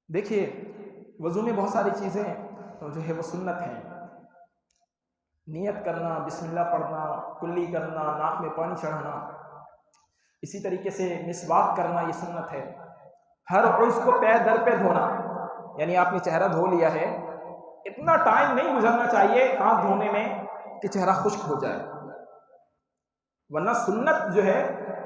دیکھیے، وضو میں بہت ساری چیزیں جو ہے وہ سنت ہیں۔ نیت کرنا، بسم اللہ پڑھنا، کلی کرنا، ناک میں پانی چڑھانا، اسی طریقے سے مسواک کرنا، یہ سنت ہے۔ ہر عضو کو پے در پہ دھونا، یعنی آپ نے چہرہ دھو لیا ہے، اتنا ٹائم نہیں گزرنا چاہیے ہاتھ دھونے میں کہ چہرہ خشک ہو جائے، ورنہ سنت جو ہے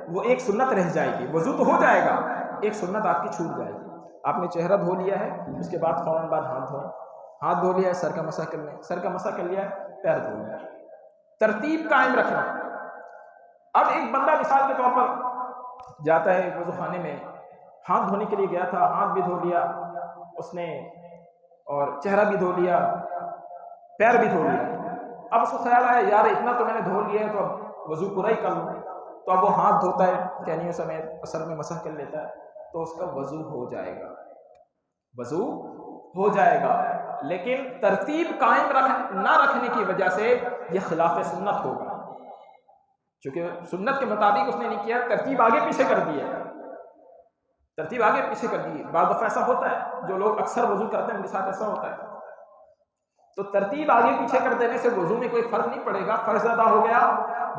وہ ایک سنت رہ جائے گی۔ وضو تو ہو جائے گا، ایک سنت آپ کی چھوٹ جائے گی۔ آپ نے چہرہ دھو لیا ہے، اس کے بعد فوراً بعد ہاتھ دھوئیں، ہاتھ دھو لیا ہے، سر کا مسح کر لیں، سر کا مسح کر لیا ہے، پیر دھو لیں۔ ترتیب قائم رکھنا۔ اب ایک بندہ مثال کے طور پر جاتا ہے وضو خانے میں، ہاتھ دھونے کے لیے گیا تھا، ہاتھ بھی دھو لیا اس نے اور چہرہ بھی دھو لیا، پیر بھی دھو لیا۔ اب اس کو خیال آیا یار اتنا تو میں نے دھو لیا ہے تو اب وضو پورا ہی کر لوں، تو اب وہ ہاتھ دھوتا ہے کہنیوں سمیت، سر میں مسح کر لیتا ہے، تو اس کا وضو ہو جائے گا، وضو ہو جائے گا، لیکن ترتیب قائم نہ رکھنے کی وجہ سے یہ خلاف سنت ہوگا، چونکہ سنت کے مطابق اس نے نہیں کیا، ترتیب آگے پیچھے کر دی ہے، ترتیب آگے پیچھے کر دی ہے۔ بعض دفعہ ایسا ہوتا ہے، جو لوگ اکثر وضو کرتے ہیں ان کے ساتھ ایسا ہوتا ہے، تو ترتیب آگے پیچھے کر دینے سے وضو میں کوئی فرق نہیں پڑے گا، فرض ادا ہو گیا،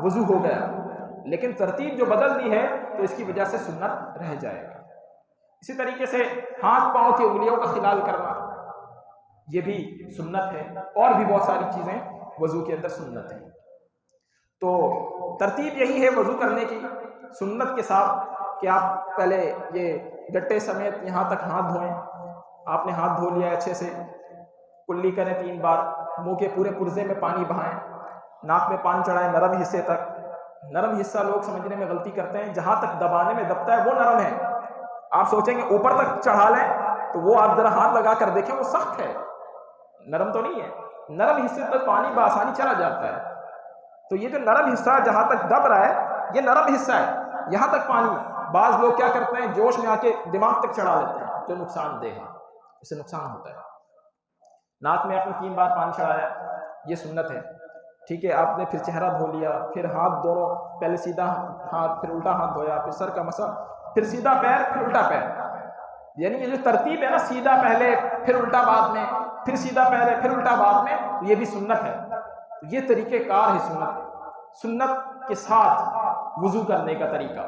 وضو ہو گیا، لیکن ترتیب جو بدل دی ہے تو اس کی وجہ سے سنت رہ جائے گا۔ اسی طریقے سے ہاتھ پاؤں کی انگلیوں کا خلال کرنا، یہ بھی سنت ہے، اور بھی بہت ساری چیزیں وضو کے اندر سنت ہیں۔ تو ترتیب یہی ہے وضو کرنے کی سنت کے ساتھ کہ آپ پہلے یہ گٹے سمیت یہاں تک ہاتھ دھوئیں، آپ نے ہاتھ دھو لیا اچھے سے، کلی کریں 3 بار، منہ کے پورے پرزے میں پانی بہائیں، ناک میں پانی چڑھائیں نرم حصے تک۔ نرم حصہ لوگ سمجھنے میں غلطی کرتے ہیں، جہاں تک دبانے میں دبتا ہے وہ نرم ہے، آپ سوچیں گے اوپر تک چڑھا لیں تو وہ آپ ذرا ہاتھ لگا کر دیکھیں وہ سخت ہے، نرم تو نہیں ہے۔ نرم حصے تک پانی بآسانی چلا جاتا ہے، تو یہ جو نرم حصہ جہاں تک دب رہا ہے یہ نرم حصہ ہے، یہاں تک پانی بعض لوگ کیا کرتے ہیں جوش میں آ کے دماغ تک چڑھا لیتے ہیں، جو نقصان دہ ہے، اس سے نقصان ہوتا ہے۔ ناک میں آپ نے 3 بار پانی چڑھایا، یہ سنت ہے، ٹھیک ہے۔ آپ نے پھر چہرہ دھو لیا، پھر ہاتھ دونوں، پہلے سیدھا ہاتھ پھر الٹا ہاتھ دھویا، پھر سر کا مسح، پھر سیدھا پیر پھر الٹا پیر، یعنی یہ جو ترتیب ہے نا، سیدھا پہلے پھر الٹا بعد میں، پھر سیدھا پہلے پھر الٹا بعد میں، تو یہ بھی سنت ہے۔ یہ طریقہ کار ہے سنت کے ساتھ وضو کرنے کا طریقہ۔